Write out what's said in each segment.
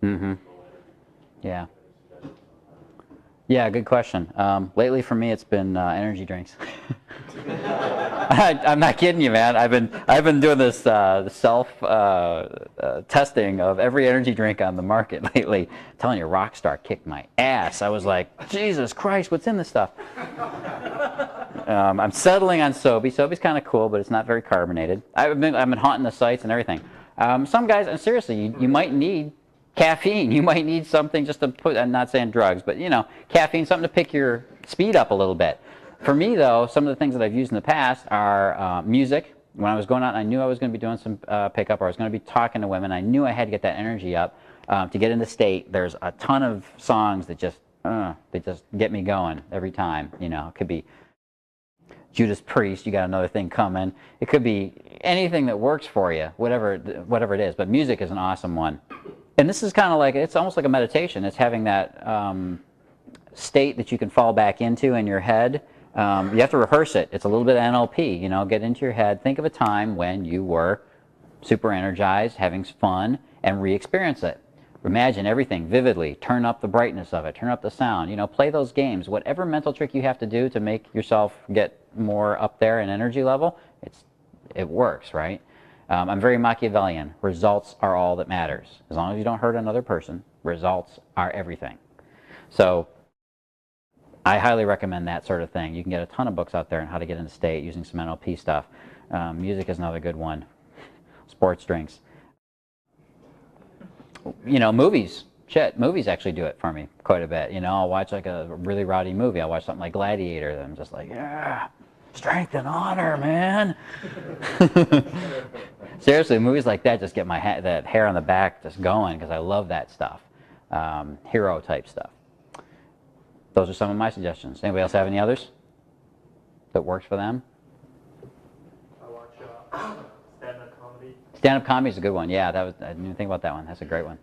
Mm-hmm. Yeah. Yeah, good question. Lately for me, it's been energy drinks. I'm not kidding you, man. I've been doing this self testing of every energy drink on the market lately. I'm telling you, Rockstar kicked my ass. I was like, Jesus Christ, what's in this stuff? I'm settling on Sobe. Sobe's kind of cool, but it's not very carbonated. I've been haunting the sites and everything. Some guys, and seriously, you might need caffeine. You might need something just to put, I'm not saying drugs, but you know, caffeine, something to pick your speed up a little bit. For me though, some of the things that I've used in the past are music. When I was going out and I knew I was going to be doing some pickup, or I was going to be talking to women, I knew I had to get that energy up. To get in the state, there's a ton of songs that just get me going every time. You know, it could be Judas Priest, you got another thing coming. It could be anything that works for you, whatever it is, but music is an awesome one. And this is kind of like, it's almost like a meditation. It's having that state that you can fall back into in your head. You have to rehearse it. It's a little bit of NLP, you know, get into your head. Think of a time when you were super energized, having fun, and re-experience it. Imagine everything vividly. Turn up the brightness of it. Turn up the sound. You know, play those games. Whatever mental trick you have to do to make yourself get more up there in energy level, it works, right? I'm very Machiavellian. Results are all that matters. As long as you don't hurt another person, results are everything. So I highly recommend that sort of thing. You can get a ton of books out there on how to get into state using some NLP stuff. Music is another good one. Sports drinks. You know, movies. Shit, movies actually do it for me quite a bit. You know, I'll watch like a really rowdy movie. I'll watch something like Gladiator, and I'm just like, yeah, strength and honor, man. Seriously, movies like that just get my that hair on the back just going because I love that stuff. Hero type stuff. Those are some of my suggestions. Anybody else have any others that works for them? I watch stand-up comedy. Stand-up comedy is a good one. Yeah, I didn't even think about that one. That's a great one.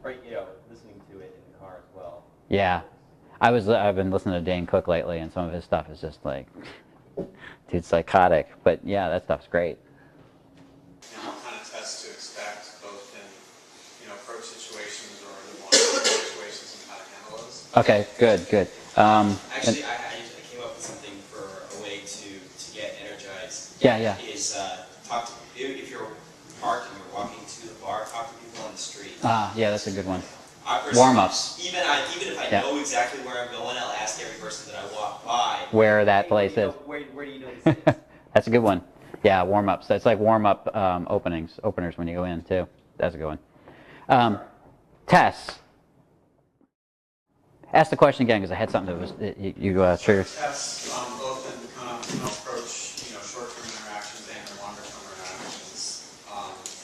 Or, you know, listening to it in the car as well. Yeah. I've been listening to Dane Cook lately, and some of his stuff is just like, dude, psychotic. But yeah, that stuff's great. And what kind of tests to expect, both in, you know, approach situations or in one situations, and how to handle those? Okay, good. Actually, I came up with something for a way to get energized. Yeah. Is talk to, if you're parked and you're walking to the bar, talk to people on the street. Yeah, that's a good one. Warm-ups. Even if I know exactly where I'm going, I'll ask every person that I walk by where that place is. Where do you know this is? That's a good one. Yeah, warm-ups. That's like warm-up openers when you go in, too. That's a good one. Tests. Ask the question again, because I had something that was, you triggered. Tests both in kind of, you know, approach, you know, short-term interactions and longer-term interactions,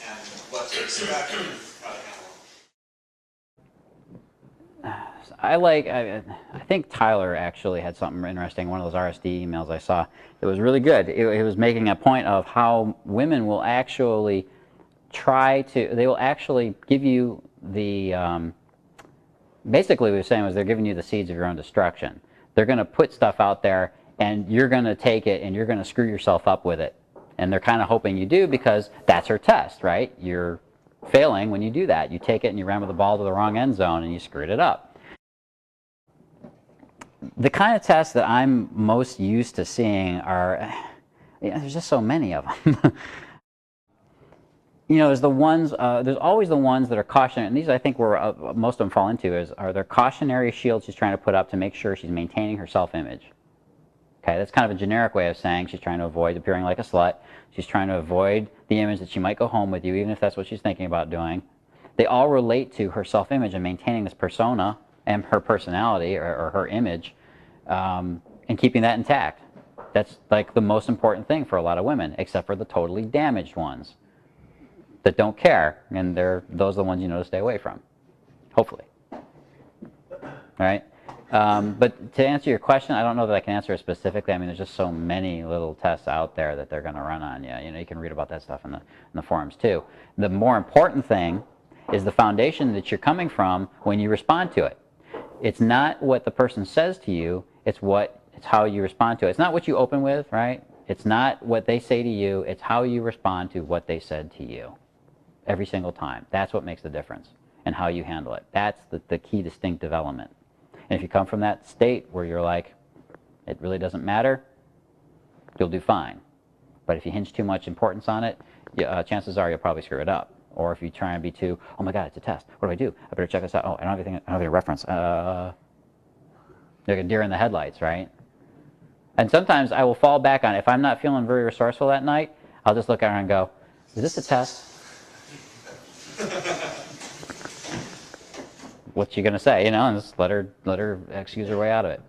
and what to expect and how to handle them. I think Tyler actually had something interesting, one of those RSD emails I saw. It was really good. It was making a point of how women will actually they will actually give you the, basically what he was saying was they're giving you the seeds of your own destruction. They're going to put stuff out there, and you're going to take it, and you're going to screw yourself up with it. And they're kind of hoping you do, because that's her test, right? You're failing when you do that. You take it and you ran with the ball to the wrong end zone, and you screwed it up. The kind of tests that I'm most used to seeing are, there's just so many of them. You know, there's always the ones that are cautionary, and these I think where most of them fall into are their cautionary shields she's trying to put up to make sure she's maintaining her self-image. Okay, that's kind of a generic way of saying she's trying to avoid appearing like a slut. She's trying to avoid the image that she might go home with you, even if that's what she's thinking about doing. They all relate to her self-image and maintaining this persona and her personality or her image, and keeping that intact. That's like the most important thing for a lot of women, except for the totally damaged ones that don't care, and those are the ones you know to stay away from, hopefully. All right? But to answer your question, I don't know that I can answer it specifically. I mean, there's just so many little tests out there that they're going to run on you. You know, you can read about that stuff in the forums too. The more important thing is the foundation that you're coming from when you respond to it. It's not what the person says to you, it's how you respond to it. It's not what you open with, right? It's not what they say to you, it's how you respond to what they said to you. Every single time. That's what makes the difference. and how you handle it. That's the key distinctive element. And if you come from that state where you're like, it really doesn't matter, you'll do fine. But if you hinge too much importance on it, chances are you'll probably screw it up. Or if you try and be too, oh my God, it's a test. What do I do? I better check this out. Oh, I don't have anything. I don't have any reference. You're like a deer in the headlights, right? And sometimes I will fall back on it. If I'm not feeling very resourceful that night, I'll just look at her and go, is this a test? What's she gonna say? You know, and just let her excuse her way out of it.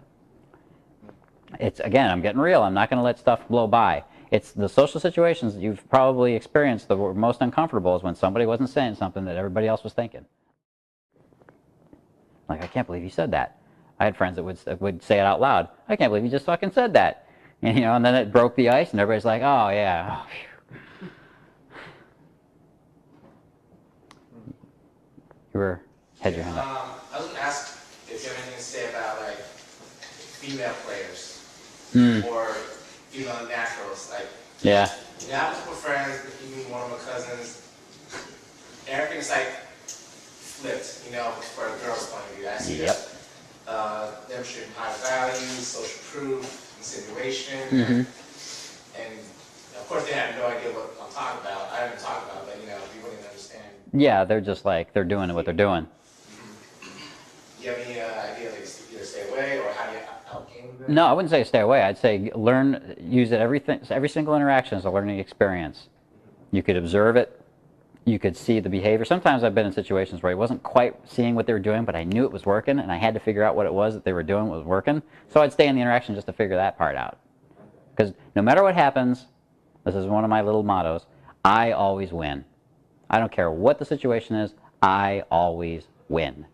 It's, again, I'm getting real. I'm not gonna let stuff blow by. It's the social situations that you've probably experienced that were most uncomfortable is when somebody wasn't saying something that everybody else was thinking. Like, I can't believe you said that. I had friends that would say it out loud. I can't believe you just fucking said that. And, you know, and then it broke the ice, and everybody's like, oh yeah. Oh, you had your hand up. I was going to ask if you have anything to say about like female players or female naturals. Like, Yeah. you know, I have a couple friends, even one of my cousins. Everything's like flipped, you know, for a girl's point of view. I see Yep. demonstrating high values, social proof, insinuation, and of course they have no idea what I'm talking about. I haven't talked about, but you know, people didn't understand. Yeah, they're just like, they're doing what they're doing. Do you have any idea, like, either stay away or how do you outgame them? No, I wouldn't say stay away. I'd say learn, use it every single interaction as a learning experience. You could observe it. You could see the behavior. Sometimes I've been in situations where I wasn't quite seeing what they were doing, but I knew it was working, and I had to figure out what it was that they were doing was working. So I'd stay in the interaction just to figure that part out. Because no matter what happens, this is one of my little mottos, I always win. I don't care what the situation is, I always win.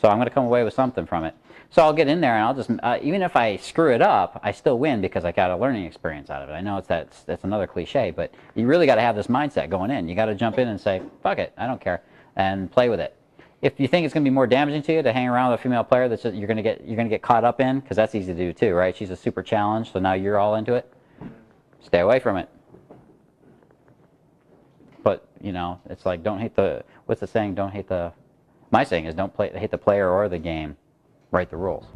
So I'm going to come away with something from it. So I'll get in there and I'll just, even if I screw it up, I still win because I got a learning experience out of it. I know that's another cliche, but you really got to have this mindset going in. You got to jump in and say, fuck it, I don't care, and play with it. If you think it's going to be more damaging to you to hang around with a female player that you're going to get caught up in, because that's easy to do too, right? She's a super challenge, so now you're all into it. Stay away from it. But, you know, it's like, don't hate the, what's the saying? Don't hate the, my saying is don't hate the player or the game. Write the rules.